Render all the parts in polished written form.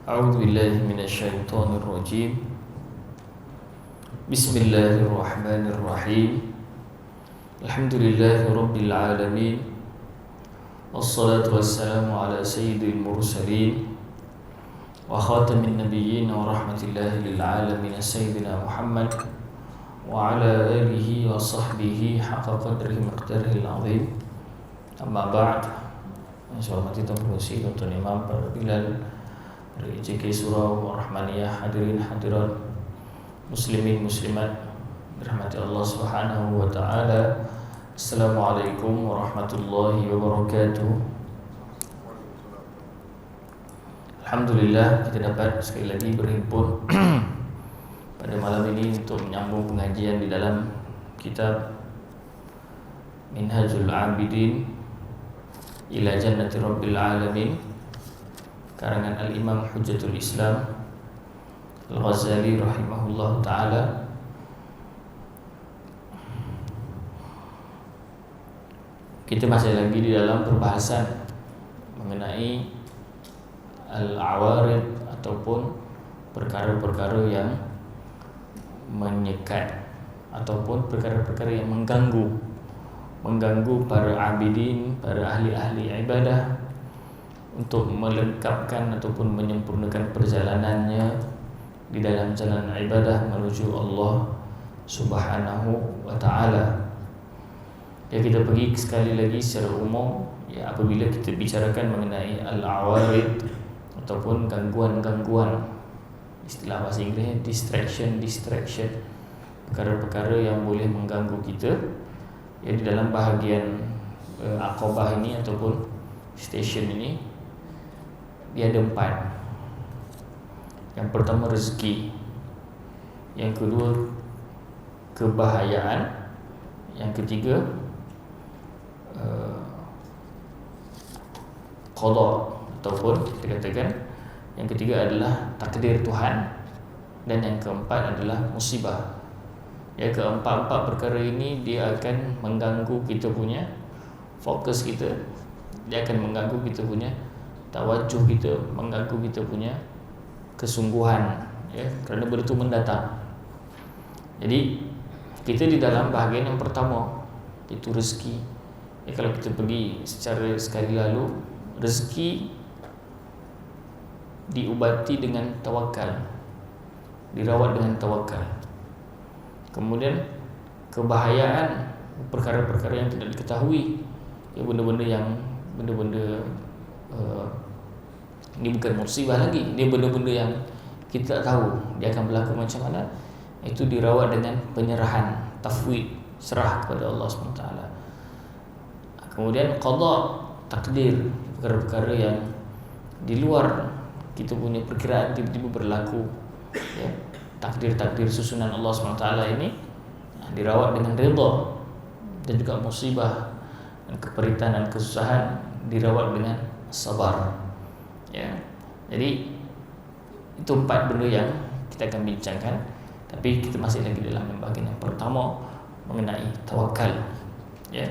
أعوذ بالله من الشيطان الرجيم. بسم الله الرحمن الرحيم. الحمد لله رب العالمين، والصلاة والسلام على سيد المرسلين وخاتم النبيين ورحمة الله للعالمين سيدنا محمد وعلى آله وصحبه حق قدره مقداره العظيم. أما بعد. Saya hormati Tuan Pengerusi, Tuan Imam, para Bilal dari JK Surau Rahmaniyah, hadirin hadirat, muslimin muslimat dirahmati Allah Subhanahu wa taala. Assalamualaikum warahmatullahi wabarakatuh. Alhamdulillah kita dapat sekali lagi berhimpun pada malam ini untuk menyambung pengajian di dalam kitab Minhajul Abidin ila Jannati Rabbil Alamin, karangan Al-Imam Hujjatul Islam Al-Ghazali rahimahullah ta'ala. Kita masih lagi di dalam perbahasan mengenai Al-Awarid ataupun perkara-perkara yang menyekat ataupun perkara-perkara yang mengganggu para abidin, para ahli-ahli ibadah untuk melengkapkan ataupun menyempurnakan perjalanannya di dalam jalan ibadah menuju Allah Subhanahu wa taala. Ya, kita pergi sekali lagi secara umum, ya, apabila kita bicarakan mengenai al-awarid ataupun gangguan-gangguan, istilah bahasa Inggerisnya distraction, perkara-perkara yang boleh mengganggu kita, ya, di dalam bahagian Aqabah ini ataupun stesen ini, dia ada 4. Yang pertama rezeki, yang kedua kebahayaan, yang ketiga qada ataupun kita katakan yang ketiga adalah takdir Tuhan, dan yang keempat adalah musibah. Ya, keempat-empat perkara ini dia akan mengganggu kita punya fokus kita, dia akan mengganggu kita punya tawajuh kita, mengganggu kita punya kesungguhan, ya, kerana benda itu mendatang. Jadi kita di dalam bahagian yang pertama, itu rezeki. Ya, kalau kita pergi secara sekali lalu, rezeki diubati dengan tawakal, dirawat dengan tawakal. Kemudian kebahayaan, perkara-perkara yang tidak diketahui, ya, benda-benda ini bukan musibah lagi, dia benda-benda yang kita tak tahu dia akan berlaku macam mana, itu dirawat dengan penyerahan, tafwid, serah kepada Allah SWT. Kemudian qada, takdir, perkara-perkara yang di luar kita punya perkiraan tiba-tiba berlaku, ya, takdir-takdir susunan Allah SWT ini dirawat dengan redha. Dan juga musibah dan keperitan dan kesusahan dirawat dengan sabar, ya. Jadi itu 4 benda yang kita akan bincangkan. Tapi kita masih lagi dalam bahagian yang pertama mengenai tawakal, ya.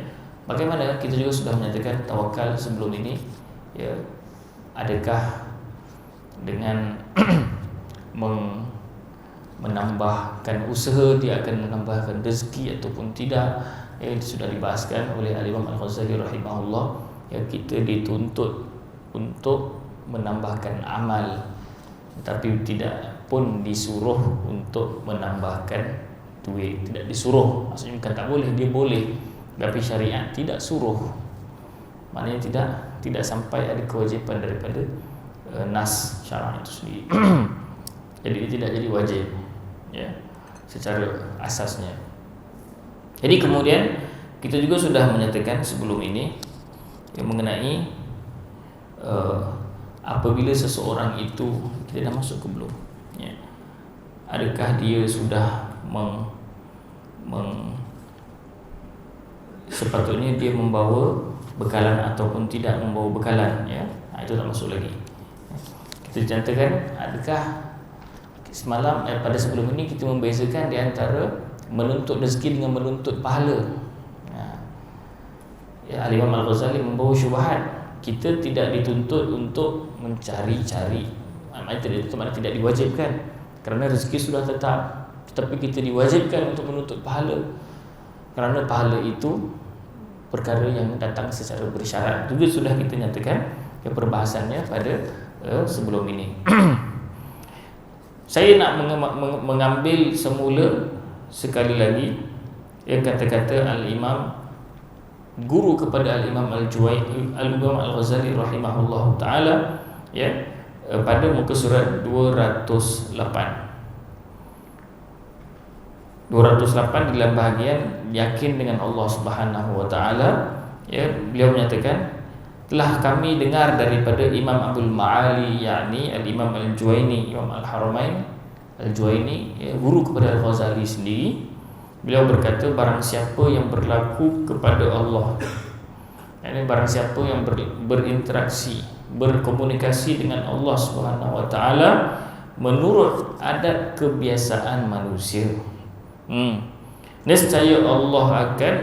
Bagaimana kita juga sudah menyatakan tawakal sebelum ini, ya. Adakah dengan menambahkan usaha dia akan menambahkan rezeki ataupun tidak, ya, itu sudah dibahaskan oleh Al-Imam Al-Ghazali rahimahullah. Ya, kita dituntut untuk menambahkan amal, tapi tidak pun disuruh untuk menambahkan duit. Tidak disuruh, maksudnya bukan tak boleh, dia boleh, tapi syariat tidak suruh. Maknanya tidak sampai ada kewajipan daripada nas syarak itu sendiri. Jadi dia tidak jadi wajib, ya, secara asasnya. Jadi kemudian kita juga sudah menyatakan sebelum ini, ya, mengenai apabila seseorang itu, kita dah masuk ke belum, ya, adakah dia sudah sepatutnya dia membawa bekalan ataupun tidak membawa bekalan, ya. Itu tak masuk lagi. Kita contohkan, adakah semalam pada sebelum ini kita membezakan di antara menuntut rezeki dengan menuntut pahala. Ya, Al-Imam Al-Ghazali membawa syubhat. Kita tidak dituntut untuk mencari-cari maknanya tidak diwajibkan, kerana rezeki sudah tetap, tetapi kita diwajibkan untuk menuntut pahala, kerana pahala itu perkara yang datang secara bersyarat. Juga sudah kita nyatakan perbahasannya pada sebelum ini. Saya nak mengambil semula sekali lagi kata-kata Al-Imam, guru kepada Al-Imam Al-Imam Al-Ghazali rahimahullah ta'ala, pada muka surat 208 dalam bahagian yakin dengan Allah Subhanahu wa taala, beliau menyatakan, telah kami dengar daripada Imam Abdul Ma'ali, yakni Al-Imam Al-Juwaini, Imam Al-Haramain Al-Juwaini, guru kepada Al-Ghazali sendiri, beliau berkata, barang siapa yang berlaku kepada Allah, yakni barang siapa yang berinteraksi, berkomunikasi dengan Allah Subhanahu wa taala menurut adat kebiasaan manusia, nescaya Allah akan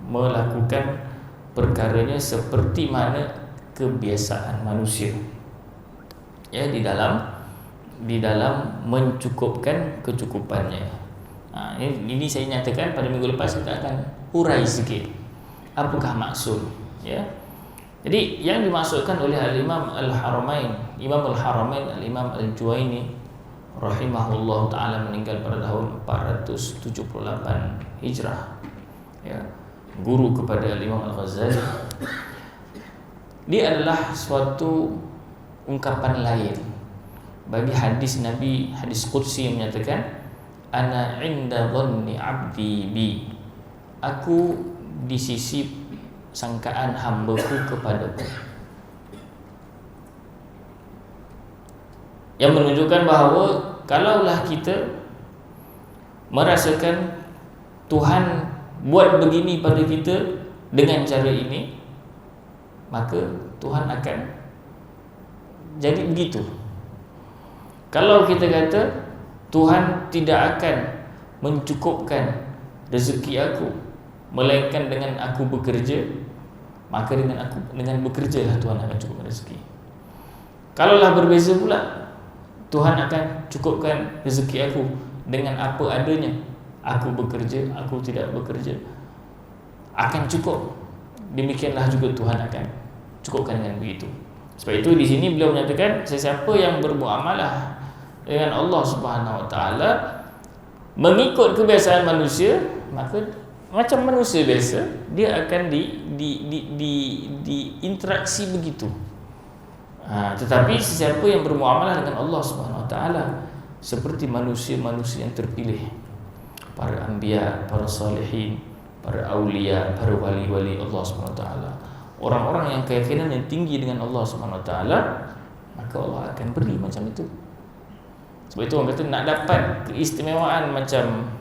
melakukan perkaranya seperti mana kebiasaan manusia, di dalam mencukupkan kecukupannya. Ini saya nyatakan pada minggu lepas, kita akan urai sikit apakah maksud, Jadi yang dimaksudkan oleh Al-Imam Al-Haramain, Imam Al-Haramain Al-Imam Al-Juwaini rahimahullah ta'ala, meninggal pada tahun 478 Hijrah, guru kepada Al-Imam Al-Ghazali. Dia adalah suatu ungkapan lain bagi hadis Nabi, hadis Qudsi yang menyatakan, ana inda dhanni abdi bi, aku di sisi sangkaan hambaku kepadaku, yang menunjukkan bahawa kalaulah kita merasakan Tuhan buat begini pada kita dengan cara ini, maka Tuhan akan jadi begitu. Kalau kita kata Tuhan tidak akan mencukupkan rezeki aku melainkan dengan aku bekerja, maka dengan bekerjalah Tuhan akan cukupkan rezeki. Kalaulah berbeza pula, Tuhan akan cukupkan rezeki aku dengan apa adanya, aku bekerja, aku tidak bekerja, akan cukup. Demikianlah juga Tuhan akan cukupkan dengan begitu. Sebab itu di sini beliau menyatakan, sesiapa yang bermuamalah dengan Allah Subhanahu wa taala mengikut kebiasaan manusia, maka macam manusia biasa, dia akan diinteraksi begitu. Tetapi sesiapa yang bermuamalah dengan Allah Subhanahu wa taala seperti manusia-manusia yang terpilih, para anbiya, para salihin, para aulia, para wali-wali Allah Subhanahu wa taala, orang-orang yang keyakinan yang tinggi dengan Allah Subhanahu wa taala, maka Allah akan beri macam itu. Sebab itu orang kata nak dapat keistimewaan macam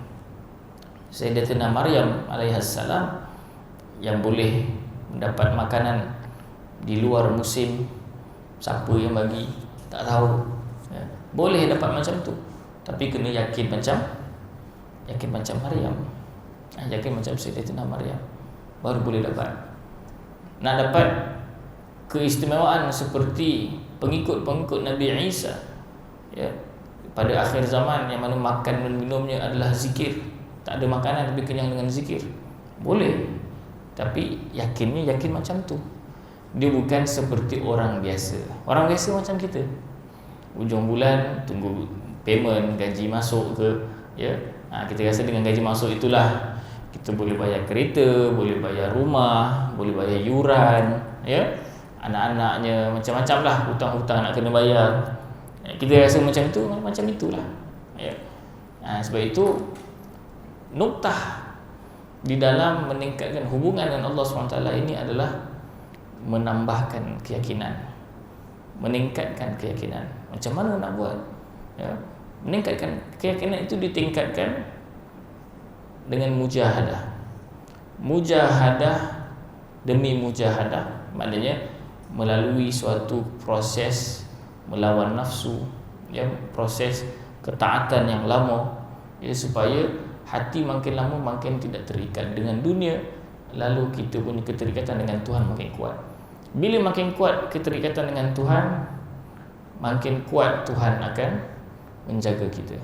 Sayyidatina Maryam alaihassalam, yang boleh mendapat makanan di luar musim, siapa yang bagi tak tahu, boleh dapat macam tu, tapi kena yakin macam Maryam, yakin macam Sayyidatina Maryam, baru boleh dapat. Nak dapat keistimewaan seperti pengikut-pengikut Nabi Isa, pada akhir zaman, yang mana makan dan minumnya adalah zikir, tak ada makanan tapi kenyang dengan zikir, boleh. Tapi yakin macam tu. Dia bukan seperti orang biasa. Orang biasa macam kita, ujung bulan tunggu payment, gaji masuk ke, kita rasa dengan gaji masuk itulah kita boleh bayar kereta, boleh bayar rumah, boleh bayar yuran, anak-anaknya, macam-macam lah hutang-hutang nak kena bayar. Kita rasa macam itulah. Sebab itu nuktah di dalam meningkatkan hubungan dengan Allah SWT ini adalah menambahkan keyakinan, meningkatkan keyakinan. Macam mana nak buat? Meningkatkan keyakinan itu ditingkatkan dengan mujahadah. Mujahadah demi mujahadah, maknanya melalui suatu proses melawan nafsu, proses ketaatan yang lama, supaya hati makin lama makin tidak terikat dengan dunia, lalu kita punya keterikatan dengan Tuhan makin kuat. Bila makin kuat keterikatan dengan Tuhan, makin kuat Tuhan akan menjaga kita.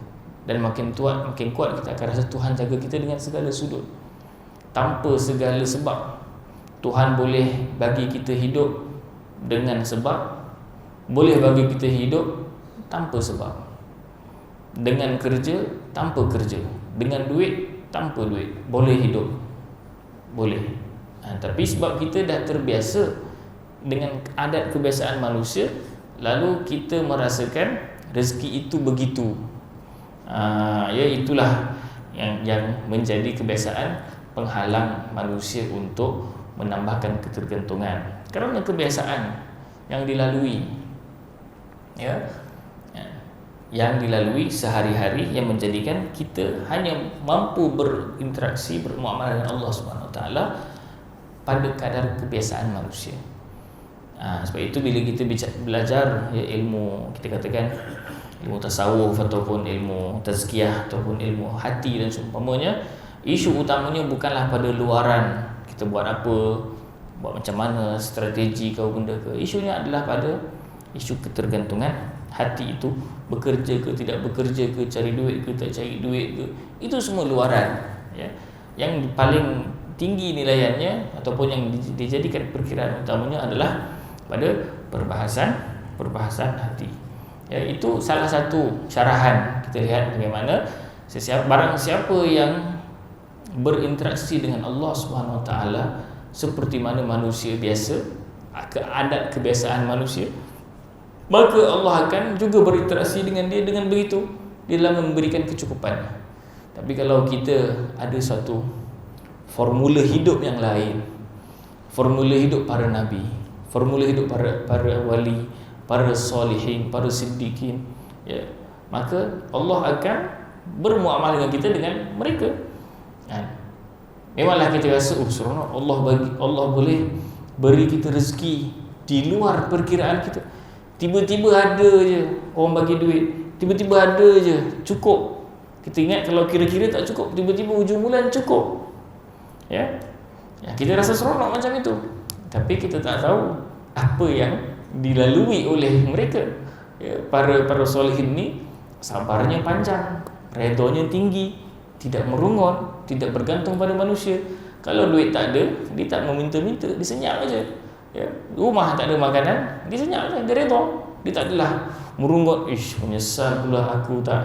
Dan makin kuat kita akan rasa Tuhan jaga kita dengan segala sudut. Tanpa segala sebab. Tuhan boleh bagi kita hidup dengan sebab, boleh bagi kita hidup tanpa sebab. Dengan kerja, tanpa kerja. Dengan duit, tanpa duit. Boleh hidup. Boleh. Tapi sebab kita dah terbiasa dengan adat kebiasaan manusia, lalu kita merasakan rezeki itu begitu. Itulah yang menjadi kebiasaan penghalang manusia untuk menambahkan ketergantungan. Kerana kebiasaan yang dilalui, yang dilalui sehari-hari, yang menjadikan kita hanya mampu berinteraksi, bermuamalah dengan Allah Subhanahu Wa Taala pada kadar kebiasaan manusia. Sebab itu bila kita belajar ilmu, kita katakan ilmu tasawuf ataupun ilmu tazkiyah ataupun ilmu hati dan seumpamanya, isu utamanya bukanlah pada luaran kita buat apa, buat macam mana, strategi kau benda ke. Isunya adalah pada isu ketergantungan hati itu, bekerja ke tidak bekerja ke, cari duit ke tak cari duit ke, itu semua luaran. Yang paling tinggi nilaiannya ataupun yang dijadikan perkiraan utamanya adalah pada perbahasan hati. Itu salah satu syarahan. Kita lihat bagaimana barang siapa yang berinteraksi dengan Allah Subhanahu Wa Taala seperti mana manusia biasa, adat kebiasaan manusia, maka Allah akan juga berinteraksi dengan dia dengan begitu, dia dalam memberikan kecukupan. Tapi kalau kita ada satu formula hidup yang lain, formula hidup para nabi, formula hidup para wali, para solihin, para siddiqin, maka Allah akan bermuamalah dengan kita dengan mereka. Memanglah kita rasa seronok, Allah boleh beri kita rezeki di luar perkiraan kita. Tiba-tiba ada je orang bagi duit, tiba-tiba ada je cukup. Kita ingat kalau kira-kira tak cukup, tiba-tiba hujung bulan cukup. Kita rasa seronok macam itu. Tapi kita tak tahu apa yang dilalui oleh mereka. Para solihin ni sabarnya panjang, redanya tinggi, tidak merungut, tidak bergantung pada manusia. Kalau duit tak ada, dia tak meminta-minta, dia senyap aja. Rumah tak ada makanan, dia senyap aja, dia redha. Dia tak adalah merungut, menyesal pula aku tak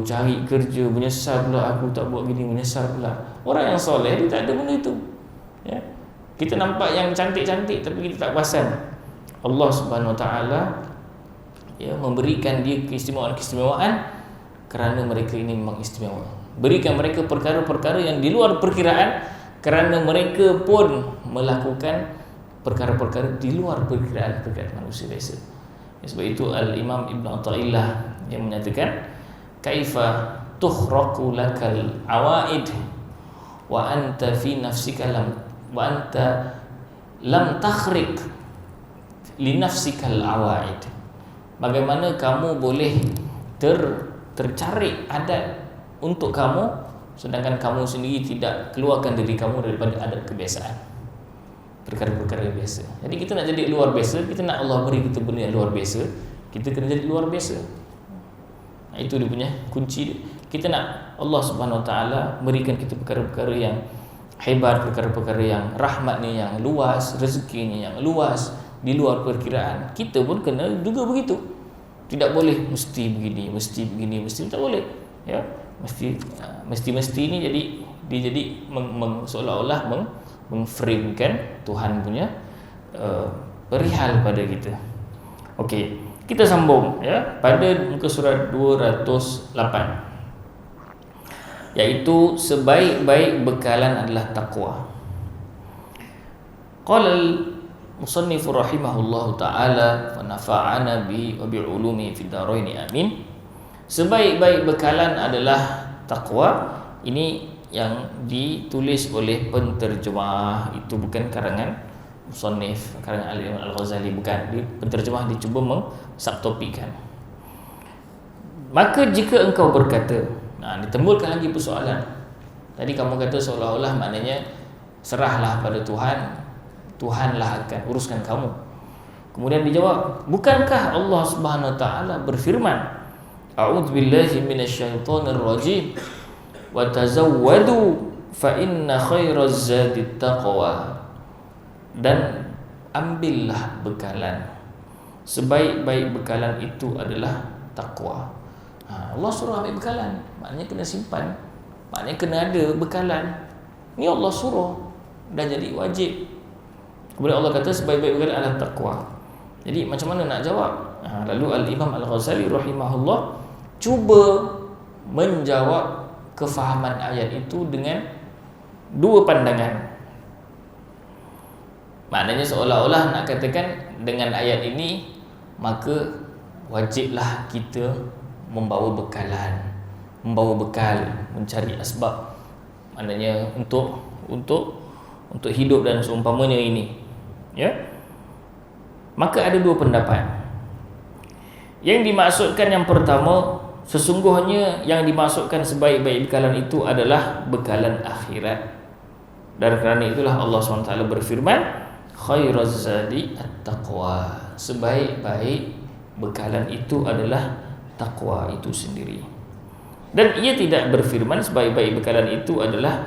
cari kerja, menyesal pula aku tak buat gini, menyesal pula. Orang yang soleh dia tak ada benda itu. Kita nampak yang cantik-cantik tapi kita tak perasan Allah Subhanahu Wa Taala memberikan dia keistimewaan-keistimewaan kerana mereka ini memang istimewa. Berikan mereka perkara-perkara yang di luar perkiraan kerana mereka pun melakukan perkara-perkara di luar perkiraan manusia biasa. Sebab itu Al-Imam Ibn Athaillah yang menyatakan, kaifa tuhraqu lakal awaid wa anta fi nafsika lam takhriq li nafsikal awaid. Bagaimana kamu boleh tercari adat untuk kamu sedangkan kamu sendiri tidak keluarkan diri kamu daripada adat kebiasaan, perkara-perkara biasa. Jadi kita nak jadi luar biasa, kita nak Allah beri kita benda yang luar biasa, kita kena jadi luar biasa. Itu dia punya kunci. Kita nak Allah Subhanahu Wa Taala berikan kita perkara-perkara yang hebat, perkara-perkara yang rahmatnya yang luas, rezekinya yang luas, di luar perkiraan. Kita pun kena juga begitu. Tidak boleh mesti begini, mesti tak boleh. Mesti ni jadi seolah-olah memframekan Tuhan punya perihal pada kita. Okey, kita sambung pada muka surat 208, iaitu sebaik-baik bekalan adalah taqwa. Qala al-musannif rahimahullahu taala wa nafa'ana bi wa bi ulumi fid dharain amin. Sebaik-baik bekalan adalah taqwa. Ini yang ditulis oleh penterjemah, itu bukan karangan musannif, karangan Al-Imam Al-Ghazali, bukan. Penterjemah dicuba mensubtopikkan. Maka jika engkau berkata, ditimbulkan lagi persoalan. Tadi kamu kata seolah-olah maknanya serahlah pada Tuhan, Tuhanlah akan uruskan kamu. Kemudian dijawab, bukankah Allah Subhanahu wa taala berfirman, a'udzubillahi minasyaitonir rajim, wa tazawwadu fa inna khairaz zadit taqwa. Dan ambillah bekalan, sebaik-baik bekalan itu adalah takwa. Allah suruh ambil bekalan, maknanya kena simpan, maknanya kena ada bekalan. Ni Allah suruh, dah jadi wajib. Kemudian Allah kata sebaik-baik bekalan adalah takwa. Jadi macam mana nak jawab? Lalu Al-Imam Al-Ghazali rahimahullah cuba menjawab kefahaman ayat itu dengan dua pandangan. Maknanya seolah-olah nak katakan dengan ayat ini maka wajiblah kita membawa bekalan, membawa bekal, mencari asbab, maknanya untuk hidup dan seumpamanya ini, ya. Maka ada dua pendapat. Yang dimaksudkan yang pertama, sesungguhnya yang dimaksudkan sebaik-baik bekalan itu adalah bekalan akhirat. Dan kerana itulah Allah SWT berfirman, khairaz zadi at-taqwa. Sebaik-baik bekalan itu adalah takwa itu sendiri. Dan ia tidak berfirman sebaik-baik bekalan itu adalah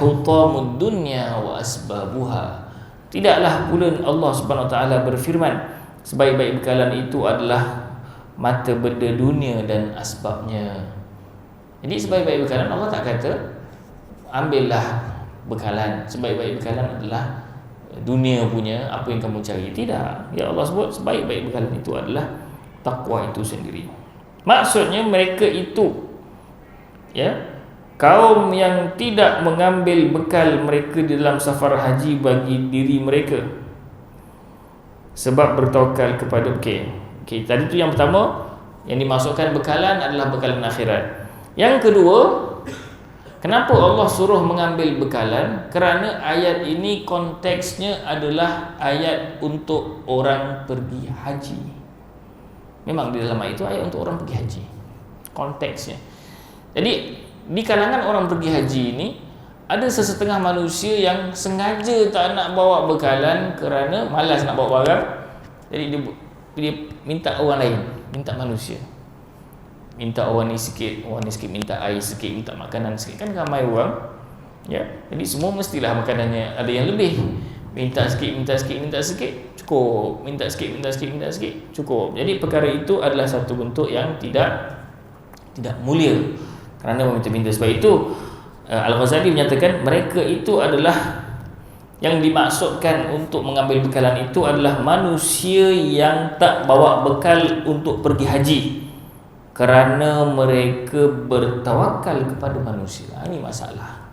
hutamud dunya wa asbabuha. Tidaklah pula Allah Subhanahu wa taala berfirman sebaik-baik bekalan itu adalah mata benda dunia dan asbabnya. Jadi sebaik-baik bekalan Allah tak kata ambillah bekalan, sebaik-baik bekalan adalah dunia punya apa yang kamu cari. Tidak. Ya Allah sebut sebaik-baik bekalan itu adalah takwa itu sendiri. Maksudnya mereka itu, ya, kaum yang tidak mengambil bekal mereka di dalam safar haji bagi diri mereka sebab bertawakal kepada tadi tu yang pertama, yang dimasukkan bekalan adalah bekalan akhirat. Yang kedua, kenapa Allah suruh mengambil bekalan? Kerana ayat ini konteksnya adalah ayat untuk orang pergi haji. Memang di dalam ayat itu ayat untuk orang pergi haji, konteksnya. Jadi di kalangan orang pergi haji ini ada sesetengah manusia yang sengaja tak nak bawa bekalan kerana malas nak bawa barang. Jadi dia minta orang lain, minta manusia, minta orang ni sikit, orang ni sikit, minta air sikit, minta makanan sikit. Kan ramai orang, ya. Jadi semua mestilah makanannya ada yang lebih. Minta sikit, minta sikit, minta sikit, cukup. Minta sikit, minta sikit, minta sikit, cukup. Jadi perkara itu adalah satu bentuk yang tidak mulia kerana meminta-minta. Sebab itu Al-Ghazali menyatakan mereka itu adalah yang dimaksudkan untuk mengambil bekalan itu adalah manusia yang tak bawa bekal untuk pergi haji kerana mereka bertawakal kepada manusia. Ini masalah.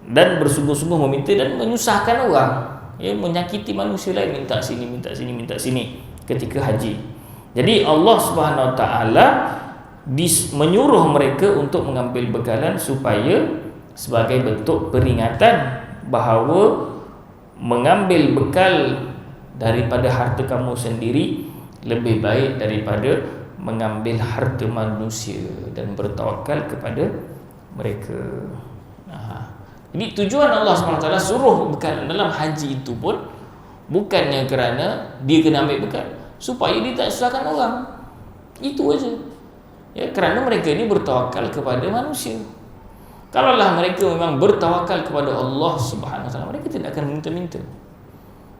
Dan bersungguh-sungguh meminta dan menyusahkan orang, ya, menyakiti manusia lain, minta sini, minta sini, minta sini ketika haji. Jadi Allah Subhanahu wa taala menyuruh mereka untuk mengambil bekalan supaya sebagai bentuk peringatan bahawa mengambil bekal daripada harta kamu sendiri lebih baik daripada mengambil harta manusia dan bertawakal kepada mereka. Jadi tujuan Allah SWT suruh bekal dalam haji itu pun bukannya kerana dia kena ambil bekal, supaya dia tak susahkan orang. Itu aja. Ya, kerana mereka ini bertawakal kepada manusia. Kalaulah mereka memang bertawakal kepada Allah Subhanahu Wa Taala, mereka tidak akan minta-minta.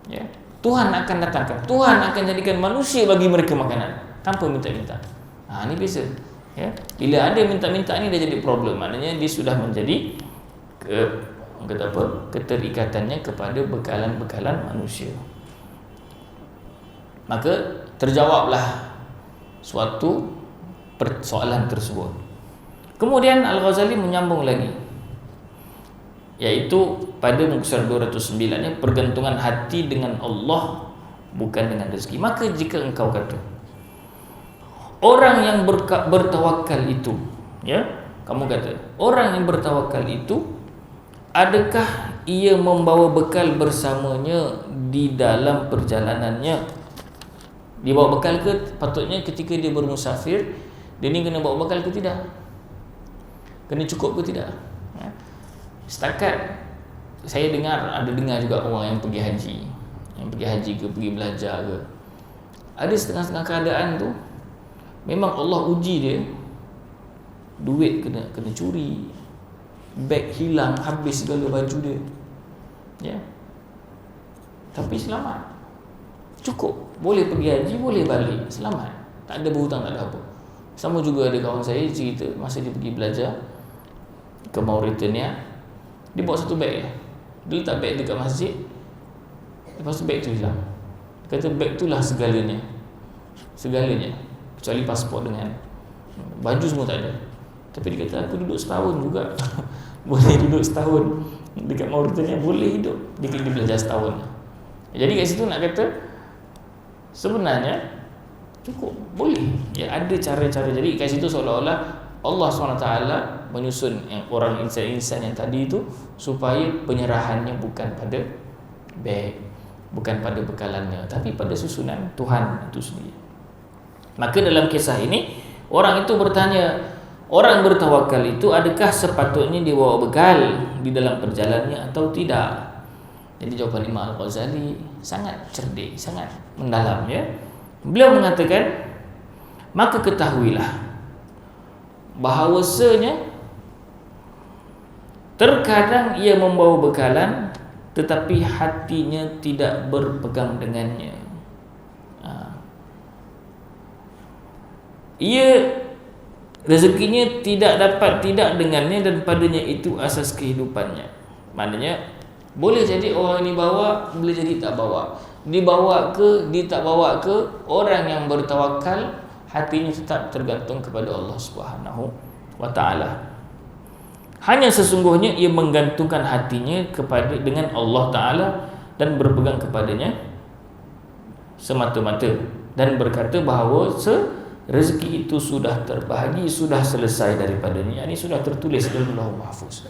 Ya, Tuhan akan datangkan, Tuhan akan jadikan manusia bagi mereka makanan tanpa minta-minta. Ini biasa. Ya, bila ada minta-minta ni dah jadi problem. Maknanya dia sudah menjadi keterikatannya kepada bekalan-bekalan manusia. Maka terjawablah suatu persoalan tersebut. Kemudian Al-Ghazali menyambung lagi, iaitu pada muka surat 209 ni, pergantungan hati dengan Allah bukan dengan rezeki. Maka jika engkau kata orang yang bertawakal itu, ya, kamu kata orang yang bertawakal itu, adakah ia membawa bekal bersamanya di dalam perjalanannya? Dia bawa bekal ke? Patutnya ketika dia bermusafir, dia ni kena bawa bekal ke tidak? Kena cukup ke tidak? Setakat saya dengar, ada dengar juga orang yang pergi haji, yang pergi haji ke, pergi belajar ke. Ada setengah-setengah keadaan tu memang Allah uji dia. Duit kena curi, beg hilang, habis segala baju dia. Ya. Tapi selamat. Cukup. Boleh pergi haji, boleh balik, selamat. Tak ada berhutang, tak ada apa. Sama juga ada kawan saya cerita masa dia pergi belajar ke Mauritania, dia bawa satu beg je. Dia letak beg dekat masjid, lepas tu beg tu hilang. Dia kata beg tu lah segalanya, kecuali pasport dengan baju semua tak ada. Tapi dia kata aku duduk setahun juga boleh duduk setahun dekat Mauritania, boleh hidup. Dia belajar setahun. Jadi kat situ nak kata sebenarnya cukup, boleh. Ya, ada cara-cara. Jadi kat situ seolah-olah Allah SWT menyusun orang insan-insan yang tadi itu supaya penyerahannya bukan pada beg, bukan pada bekalannya, tapi pada susunan Tuhan itu sendiri. Maka dalam kisah ini orang itu bertanya, orang bertawakal itu adakah sepatutnya dia bawa bekal di dalam perjalanannya atau tidak? Jadi jawapan Imam Al-Ghazali sangat cerdik, sangat mendalam, ya. Beliau mengatakan, maka ketahuilah bahawasanya terkadang ia membawa bekalan tetapi hatinya tidak berpegang dengannya. Ia rezekinya tidak dengannya dan padanya itu asas kehidupannya. Maknanya boleh jadi orang ini bawa, boleh jadi tak bawa. Dibawa ke, dia tak bawa ke, orang yang bertawakal hatinya tetap tergantung kepada Allah Subhanahu wa taala. Hanya sesungguhnya ia menggantungkan hatinya kepada dengan Allah Taala dan berpegang kepadanya semata-mata dan berkata bahawa rezeki itu sudah terbahagi, sudah selesai daripadanya. Ini sudah tertulis dalam Lauhul Mahfuz.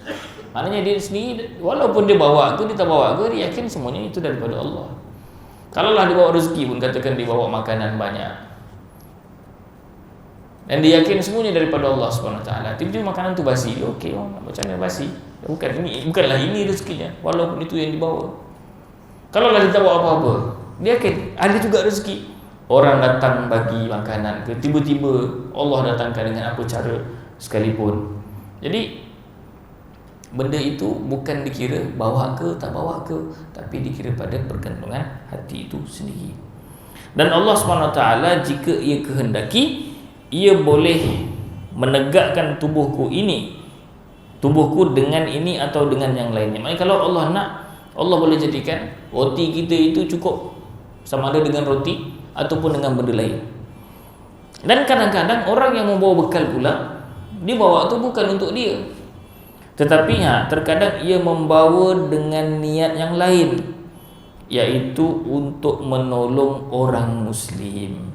Maknanya dia sendiri walaupun dia bawa ke, dia tak bawa ke, dia yakin semuanya itu daripada Allah. Kalaulah dia bawa rezeki pun, katakan dia bawa makanan banyak dan dia yakin semuanya daripada Allah SWT, tiba-tiba makanan tu basi, okey, macam mana basi? Bukanlah ini rezekinya, walaupun itu yang dibawa. Kalaulah dia tak bawa apa-apa, dia yakin ada juga rezeki. Orang datang bagi makanan ke, tiba-tiba Allah datangkan dengan apa cara sekalipun. Jadi benda itu bukan dikira bawa ke tak bawa ke, tapi dikira pada pergantungan hati itu sendiri. Dan Allah SWT jika ia kehendaki, ia boleh menegakkan tubuhku dengan ini atau dengan yang lainnya. Maksudnya kalau Allah nak, Allah boleh jadikan roti kita itu cukup, sama ada dengan roti ataupun dengan benda lain. Dan kadang-kadang orang yang membawa bekal pula, dia bawa tu bukan untuk dia, tetapi terkadang ia membawa dengan niat yang lain, iaitu untuk menolong orang Muslim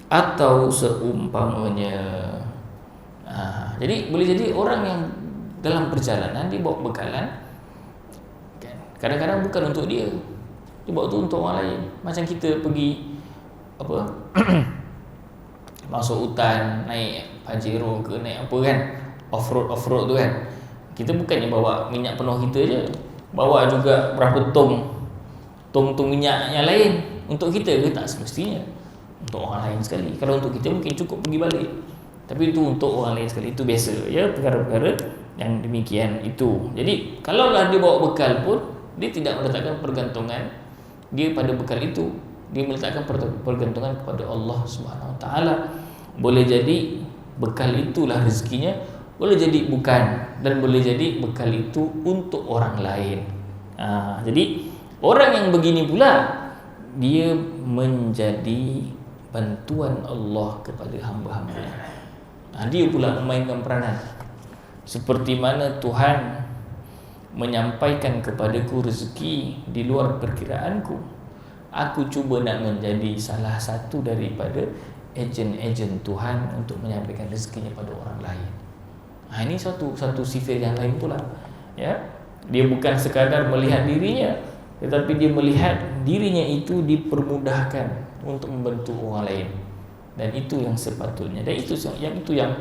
atau seumpamanya. Jadi boleh jadi orang yang dalam perjalanan dia bawa bekalan, kadang-kadang bukan untuk dia, dia bawa tu untuk orang lain. Macam kita pergi masuk hutan, naik Pajero ke, naik apa kan, off-road tu kan, kita bukannya bawa minyak penuh kita je, bawa juga berapa tong minyak yang lain. Untuk kita ke? Tak semestinya, untuk orang lain sekali. Kalau untuk kita mungkin cukup pergi balik, tapi itu untuk orang lain sekali. Itu biasa, ya, perkara-perkara yang demikian itu. Jadi kalaulah dia bawa bekal pun, dia tidak meletakkan pergantungan dia pada bekal itu, dia meletakkan pergantungan kepada Allah Subhanahu Wa Taala. Boleh jadi bekal itulah rezekinya, boleh jadi bukan, dan boleh jadi bekal itu untuk orang lain. Jadi orang yang begini pula, dia menjadi bantuan Allah kepada hamba-hambanya. Dia pula memainkan peranan. Seperti mana Tuhan menyampaikan kepadaku rezeki di luar perkiraanku, aku cuba nak menjadi salah satu daripada ejen-ejen Tuhan untuk menyampaikan rezekinya pada orang lain. Ini satu sifat yang lain pula, ya. Dia bukan sekadar melihat dirinya, tetapi dia melihat dirinya itu dipermudahkan untuk membantu orang lain. Dan itu yang sepatutnya, dan itu yang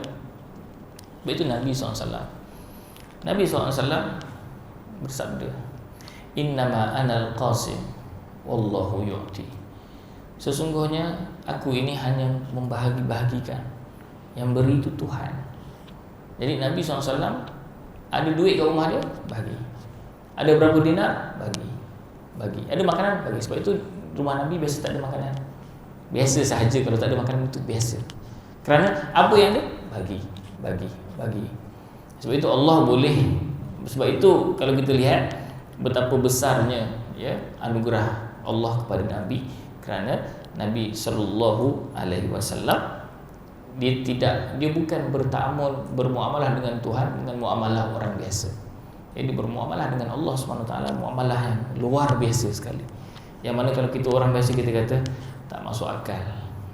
begitu Nabi SAW. Nabi SAW bersabda, innama anal qasim wallahu yu'ti. Sesungguhnya aku ini hanya membahagi-bahagikan. Yang beri itu Tuhan. Jadi Nabi SAW ada duit kat rumah dia, bagi. Ada berapa dinar, bagi. Ada makanan, bagi. Sebab itu rumah Nabi biasa tak ada makanan. Biasa sahaja kalau tak ada makanan itu biasa. Kerana apa yang ada, bagi. Sebab itu Allah boleh. Sebab itu kalau kita lihat betapa besarnya ya anugerah Allah kepada Nabi, kerana Nabi sallallahu alaihi wasallam dia bukan bermuamalah dengan Tuhan dengan muamalah orang biasa. Jadi bermuamalah dengan Allah Subhanahu Wa Taala muamalah yang luar biasa sekali. Yang mana kalau kita orang biasa kita kata tak masuk akal,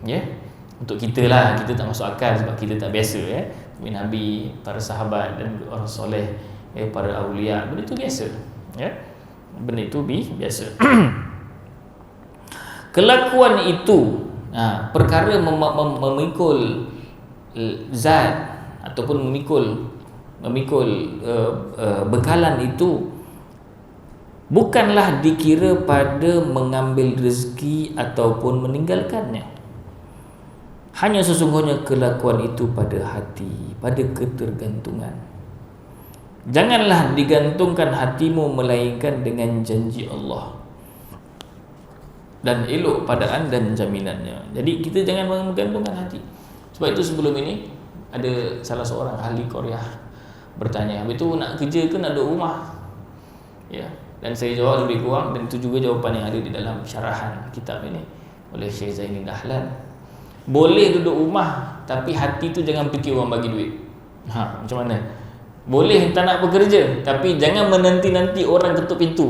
ya. Untuk kita lah, kita tak masuk akal sebab kita tak biasa, ya. Tapi Nabi, para sahabat dan orang soleh, para awliya, benda itu biasa, ya. Benda itu biasa. Kelakuan itu, perkara memikul zat ataupun memikul bekalan itu bukanlah dikira pada mengambil rezeki ataupun meninggalkannya. Hanya sesungguhnya kelakuan itu pada hati, pada ketergantungan. Janganlah digantungkan hatimu melainkan dengan janji Allah dan elok padaan dan jaminannya. Jadi kita jangan menggantungkan hati. Sebab itu sebelum ini ada salah seorang ahli Korea bertanya, "Habis tu nak kerja ke nak duduk rumah?" Ya, dan saya jawab lebih kurang, dan itu juga jawapan yang ada di dalam syarahan kitab ini oleh Syekh Zainuddin Dahlan. Boleh duduk rumah tapi hati tu jangan fikir orang bagi duit. Macam mana? Boleh tak nak bekerja tapi jangan menanti-nanti orang ketuk pintu.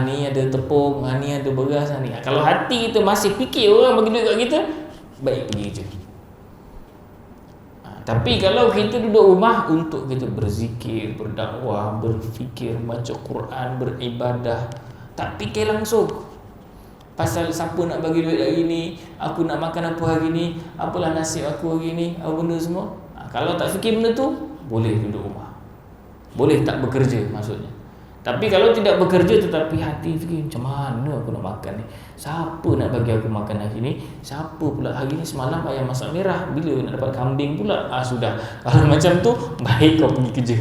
Ni ada tepung, ni ada beras ni. Kalau hati kita masih fikir orang bagi duit kat kita, baik pergi kerja. Tapi kalau kita duduk rumah untuk kita berzikir, berdakwah, berfikir, baca Quran, beribadah, tak fikir langsung pasal siapa nak bagi duit hari ni, aku nak makan apa hari ni, apalah nasib aku hari ni, apa benda semua. Kalau tak fikir benda tu, boleh duduk rumah, boleh tak bekerja maksudnya. Tapi kalau tidak bekerja tetapi hati fikir, macam mana aku nak makan ni, siapa nak bagi aku makan hari ni, siapa pula hari ni semalam ayam masak merah, bila nak dapat kambing pula. Sudah, kalau macam tu baik kau pergi kerja.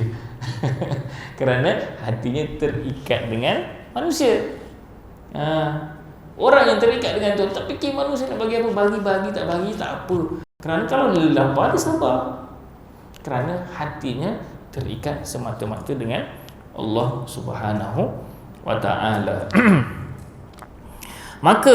Kerana hatinya terikat dengan manusia. Orang yang terikat dengan tu tak fikir manusia nak bagi apa, bagi tak bagi tak apa. Kerana kalau lapar dia sabar, kerana hatinya terikat semata-mata dengan Allah Subhanahu wa Ta'ala. Maka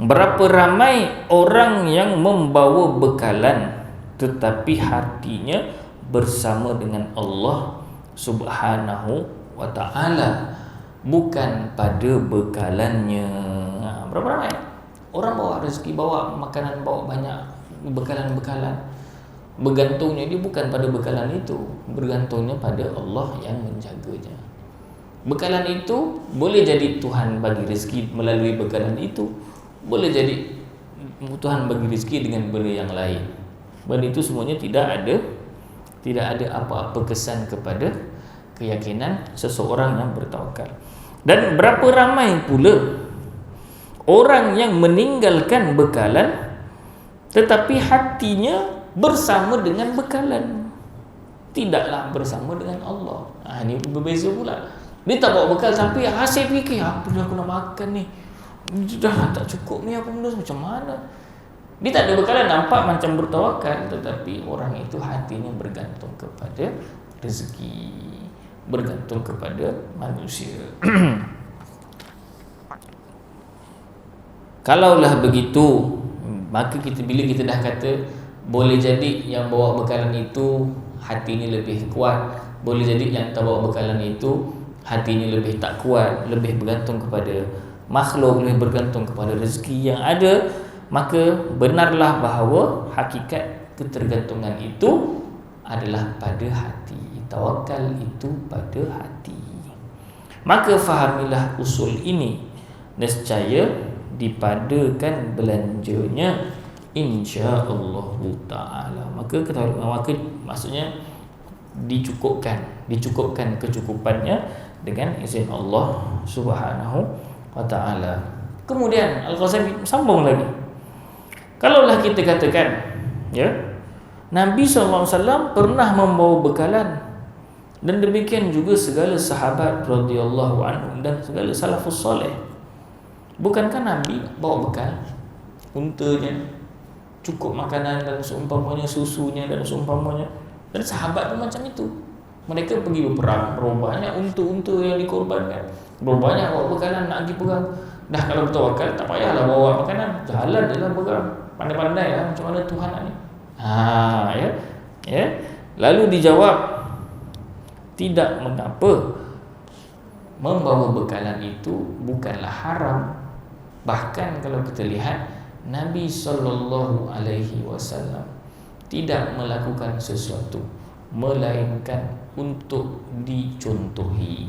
berapa ramai orang yang membawa bekalan tetapi hatinya bersama dengan Allah Subhanahu wa Ta'ala, bukan pada bekalannya. Berapa ramai orang bawa rezeki, bawa makanan, bawa banyak bekalan-bekalan, bergantungnya dia bukan pada bekalan itu, bergantungnya pada Allah yang menjaganya. Bekalan itu boleh jadi Tuhan bagi rezeki melalui bekalan itu, boleh jadi Tuhan bagi rezeki dengan benda yang lain. Benda itu semuanya tidak ada apa-apa kesan kepada keyakinan seseorang yang bertawakal. Dan berapa ramai pula orang yang meninggalkan bekalan tetapi hatinya bersama dengan bekalan, tidaklah bersama dengan Allah. Ini berbeza pula. Dia tak bawa bekal tapi hasil fikir, apa dah aku nak makan ni, dah tak cukup ni, apa benda macam mana. Dia tak ada bekalan, nampak macam bertawakal, tetapi orang itu hatinya bergantung kepada rezeki, bergantung kepada manusia. Kalaulah begitu, maka bila kita dah kata boleh jadi yang bawa bekalan itu hatinya lebih kuat, boleh jadi yang tak bawa bekalan itu hatinya lebih tak kuat, lebih bergantung kepada makhluk, lebih bergantung kepada rezeki yang ada, maka benarlah bahawa hakikat ketergantungan itu adalah pada hati. Tawakal itu pada hati. Maka fahamilah usul ini, nescaya dipadakan belanjanya insya-Allah ta'ala. Maka maksudnya dicukupkan kecukupannya dengan izin Allah Subhanahu wa ta'ala. Kemudian Al-Ghazali sambung lagi. Kalaulah kita katakan, ya, Nabi SAW pernah membawa bekalan, dan demikian juga segala sahabat radhiyallahu anhum dan segala salafus soleh. Bukankah Nabi bawa bekal? Untanya, cukup makanan dan seumpamanya, susunya dan seumpamanya. Dan sahabat pun macam itu. Mereka pergi berperang, berapa banyak unta-unta yang dikorbankan, berapa banyak bawa bekalan nak pergi perang. Dah kalau bertawakal, tak payahlah bawa makanan, jalan je lah perang. Pandai-pandai lah macam mana Tuhan ni. Ya. Lalu dijawab, tidak mengapa, membawa bekalan itu bukanlah haram. Bahkan kalau kita lihat, Nabi SAW tidak melakukan sesuatu melainkan untuk dicontohi.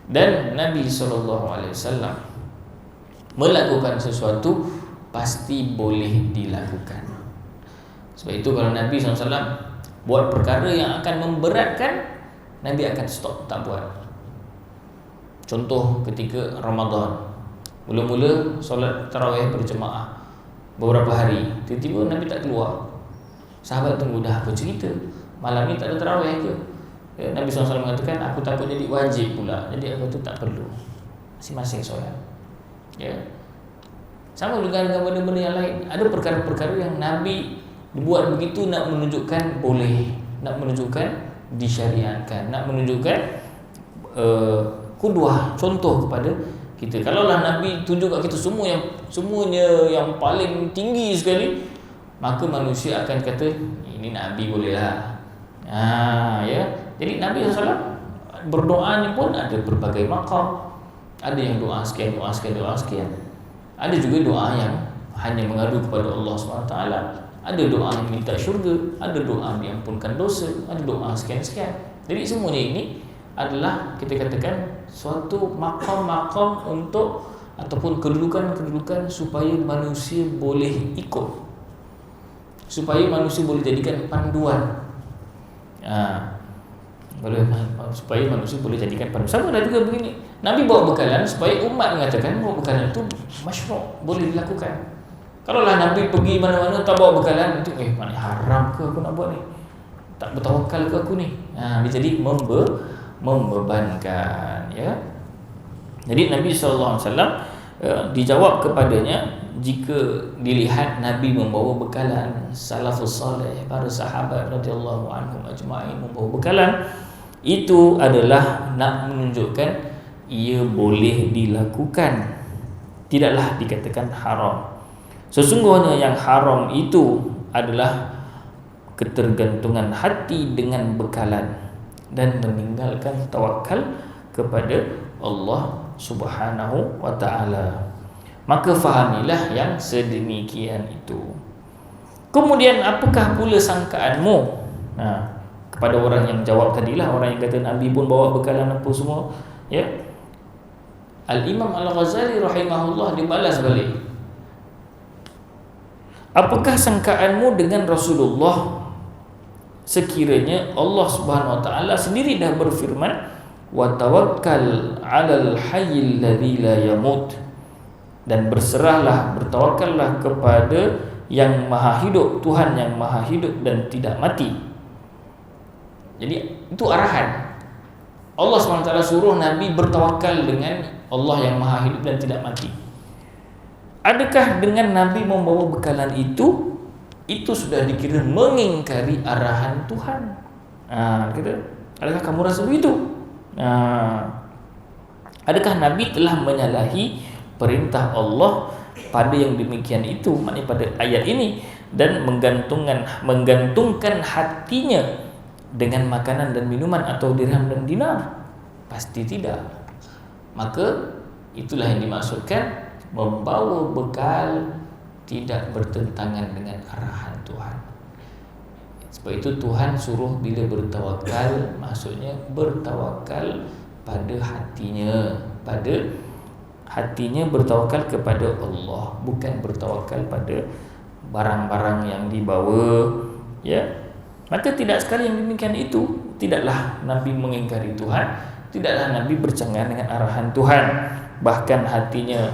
Dan Nabi SAW melakukan sesuatu pasti boleh dilakukan. Sebab itu kalau Nabi SAW buat perkara yang akan memberatkan, Nabi akan stop, tak buat. Contoh ketika Ramadan, mula-mula solat tarawih berjemaah beberapa hari, tiba-tiba Nabi tak keluar. Sahabat tunggu, dah apa cerita? Malam ni tak ada tarawih ke? Nabi SAW mengatakan, aku takut jadi wajib pula, jadi aku tu tak perlu. Masing-masing solat. Ya. Sama dengan benda-benda yang lain. Ada perkara-perkara yang Nabi buat begitu nak menunjukkan boleh, nak menunjukkan disyariatkan, nak menunjukkan kudwah, contoh kepada kita. Kalaulah Nabi tunjuk kat kita semuanya yang paling tinggi sekali, maka manusia akan kata ini Nabi bolehlah. Ya. Jadi Nabi SAW berdoanya pun ada berbagai makam. Ada yang doa sekian, doa sekian, doa sekian. Ada juga doa yang hanya mengadu kepada Allah SWT. Ada doa yang minta syurga, ada doa diampunkan dosa, ada doa sekian-sekian. Jadi semuanya ini adalah kita katakan suatu makam-makam untuk ataupun kedudukan-kedudukan supaya manusia boleh ikut, supaya manusia boleh jadikan panduan. Supaya manusia boleh jadikan panduan. Sama ada juga begini, Nabi bawa bekalan supaya umat mengatakan bawa bekalan itu masyru', boleh dilakukan. Kalaulah Nabi pergi mana-mana tak bawa bekalan, itu mana haram ke aku nak buat ni? Tak bertawakal ke aku ni? Dia jadi membebankan, ya. Jadi Nabi SAW dijawab kepadanya, jika dilihat Nabi membawa bekalan, salafus salih, para sahabat radhiyallahu anhum ajma'in membawa bekalan, itu adalah nak menunjukkan ia boleh dilakukan, tidaklah dikatakan haram. Sesungguhnya yang haram itu adalah ketergantungan hati dengan bekalan dan meninggalkan tawakal kepada Allah Subhanahu wa ta'ala. Maka fahamilah yang sedemikian itu. Kemudian apakah pula sangkaanmu? Kepada orang yang jawab tadilah, orang yang kata Nabi pun bawa bekalan apa semua, ya. Al-Imam Al-Ghazali rahimahullah dibalas balik. Apakah sangkaanmu dengan Rasulullah sekiranya Allah Subhanahu wa taala sendiri dah berfirman, wa tawakkal 'alal hayyil ladzi la yamut, dan berserahlah, bertawakallah kepada yang maha hidup, Tuhan yang maha hidup dan tidak mati. Jadi itu arahan. Allah SWT suruh Nabi bertawakal dengan Allah yang maha hidup dan tidak mati. Adakah dengan Nabi membawa bekalan itu sudah dikira mengingkari arahan Tuhan? Kita, adakah kamu rasa begitu? Adakah Nabi telah menyalahi perintah Allah pada yang demikian itu, maknanya pada ayat ini, dan menggantungkan hatinya dengan makanan dan minuman atau dirham dan dinar? Pasti tidak. Maka itulah yang dimaksudkan membawa bekal tidak bertentangan dengan arahan Tuhan. Sebab itu Tuhan suruh bila bertawakal, maksudnya bertawakal pada hatinya, bertawakal kepada Allah, bukan bertawakal pada barang-barang yang dibawa, ya. Maka tidak sekali yang demikian itu, tidaklah Nabi mengingkari Tuhan, tidaklah Nabi bercanggah dengan arahan Tuhan, bahkan hatinya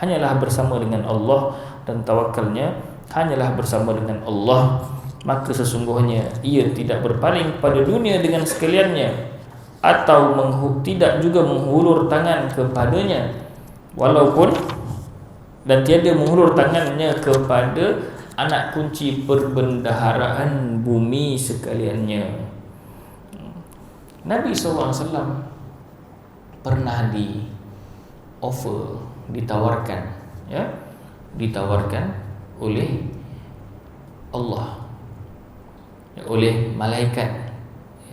hanyalah bersama dengan Allah dan tawakalnya hanyalah bersama dengan Allah, maka sesungguhnya ia tidak berpaling kepada dunia dengan sekaliannya atau tidak juga menghulur tangan kepadanya, walaupun dan tiada menghulur tangannya kepada anak kunci perbendaharaan bumi sekaliannya. Nabi SAW pernah ditawarkan oleh Allah, oleh malaikat.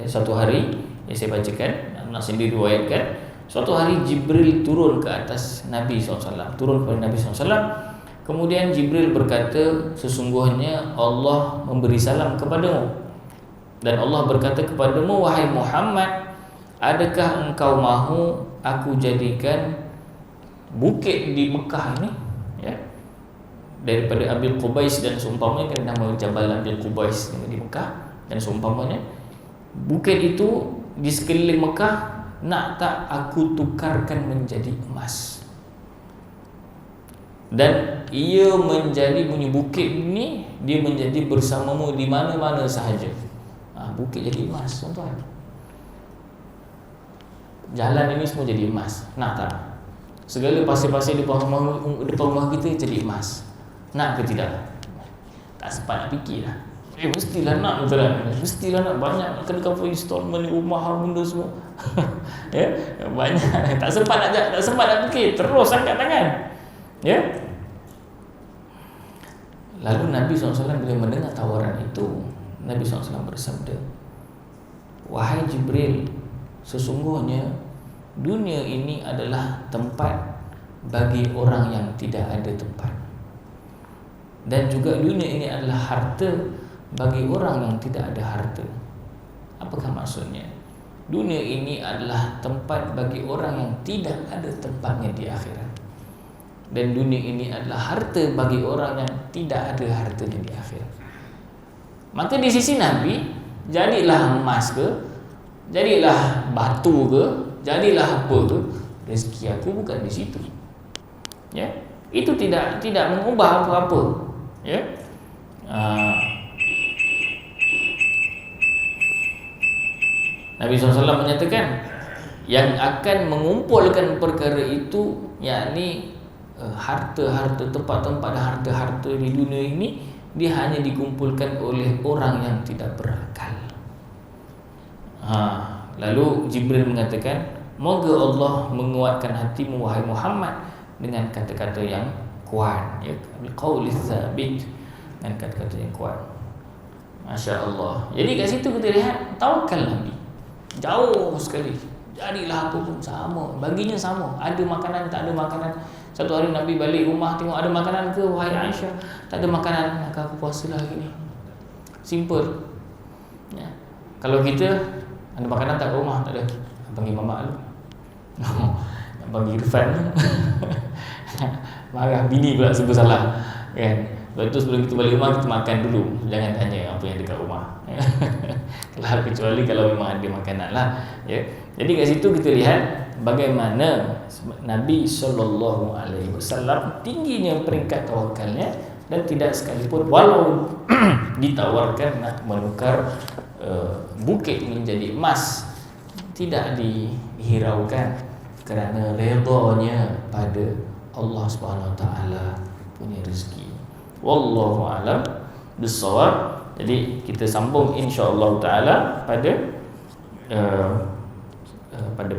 Suatu hari yang saya bacakan, nak sendiri riwayatkan, suatu hari Jibril turun ke atas Nabi SAW, turun kepada Nabi SAW. Kemudian Jibril berkata, sesungguhnya Allah memberi salam kepadamu, dan Allah berkata kepadamu, wahai Muhammad, adakah engkau mahu aku jadikan bukit di Mekah ini, ya, daripada Abil Qubais dan seumpamanya, kan nama Jabal Abil Qubais di Mekah dan seumpamanya, bukit itu di sekeliling Mekah, nak tak aku tukarkan menjadi emas, dan ia menjadi bunyi bukit ini, dia menjadi bersamamu di mana-mana sahaja. Bukit jadi emas, tuan-tuan. Jalan ini semua jadi emas, nak tak? Segala pasir-pasir di depan rumah kita jadi emas, nak ke tidak? Tak sempat nak fikir lah. Mestilah nak, tuan-tuan. Mestilah nak, banyak kena cover installment rumah, benda semua. Ya, banyak. Tak sempat nak fikir, terus angkat tangan. Ya. Lalu Nabi SAW bila mendengar tawaran itu, Nabi SAW bersabda, wahai Jibril, sesungguhnya dunia ini adalah tempat bagi orang yang tidak ada tempat, dan juga dunia ini adalah harta bagi orang yang tidak ada harta. Apakah maksudnya? Dunia ini adalah tempat bagi orang yang tidak ada tempatnya di akhirat, dan dunia ini adalah harta bagi orang yang tidak ada hartanya di akhirat. Maka di sisi Nabi, jadilah emas ke, jadilah batu ke, jadilah apa ke, rezeki aku bukan di situ. Ya, itu tidak mengubah apa-apa. Ya. Nabi SAW menyatakan yang akan mengumpulkan perkara itu, yakni harta-harta, tempat-tempat harta-harta di dunia ini, dia hanya dikumpulkan oleh orang yang tidak berakal. Lalu Jibril mengatakan, moga Allah menguatkan hatimu wahai Muhammad dengan kata-kata yang kuat, ya, biqauliz zabit, dengan kata-kata yang kuat. Masya Allah. Jadi kat situ kita lihat tawakal Nabi jauh sekali. Jadilah apa pun sama, baginya sama. Ada makanan, tak ada makanan. Satu hari Nabi balik rumah, tengok ada makanan ke wahai Aisyah? Tak ada makanan, maka aku puasa lah hari ni. Simple. Ya. Kalau kita ada makanan tak ke rumah, tak ada, panggil mamak dulu. Panggil Irfan. Marah bini pula sebab salah, kan? Lepas tu sebelum kita balik rumah, kita makan dulu. Jangan tanya apa yang dekat rumah. Kecuali kalau memang ada makanan lah, ya. Jadi kat situ kita lihat bagaimana Nabi SAW tingginya peringkat tawakalnya, dan tidak sekalipun walau ditawarkan nak menukar bukit menjadi emas, tidak dihiraukan, kerana redanya pada Allah Subhanahu Wa Taala punya rezeki. Wallahu a'lam bissawab. Jadi kita sambung insya-Allah taala pada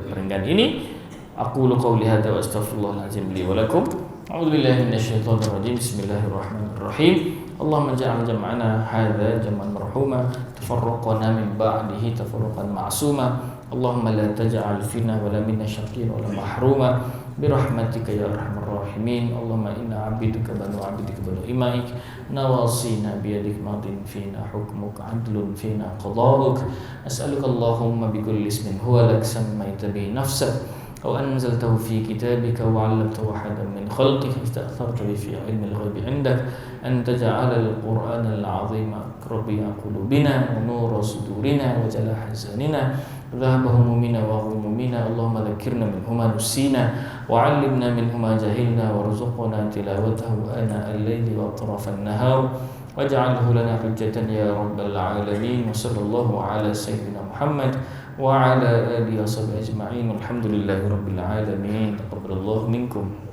perenggan ini. Aqulu qawli hadza wa astaghfirullahalazim li wa lakum. A'udzubillahi minasyaitonir rajim. Bismillahirrahmanirrahim. Allahumma ja'al jam'ana hadza jam'an marhuma, tafarraqna min ba'dihi tafarruqan ma'suma. Allahumma la taj'al fina wa la minna syaqiyyan wa la mahruma birahmatika ya arhamar rahimin. Allahumma inna 'abduka banu 'abdika banu imaik, nawasina biyadik madin fina hukmuka, 'adlun fina qada'uk. As'aluka Allahumma bi kulli ismin huwa lak sammaita bi nafsak أو أنزلته في كتابك وعلمته أحدا من خلقك استأثرت به في علم الغيب عندك أن تجعل القرآن العظيم ربيع قلوبنا ونور صدورنا وجلاء حزاننا ذهب همومنا وغمومنا اللهم ذكرنا منه ما نسينا وعلمنا منه ما جهلنا وارزقنا تلاوته آناء الليل وأطراف النهار واجعله لنا حجة يا رب العالمين وصلى الله على سيدنا محمد وعلى آله وصحبه أجمعين والحمد لله رب العالمين تقبل الله منكم.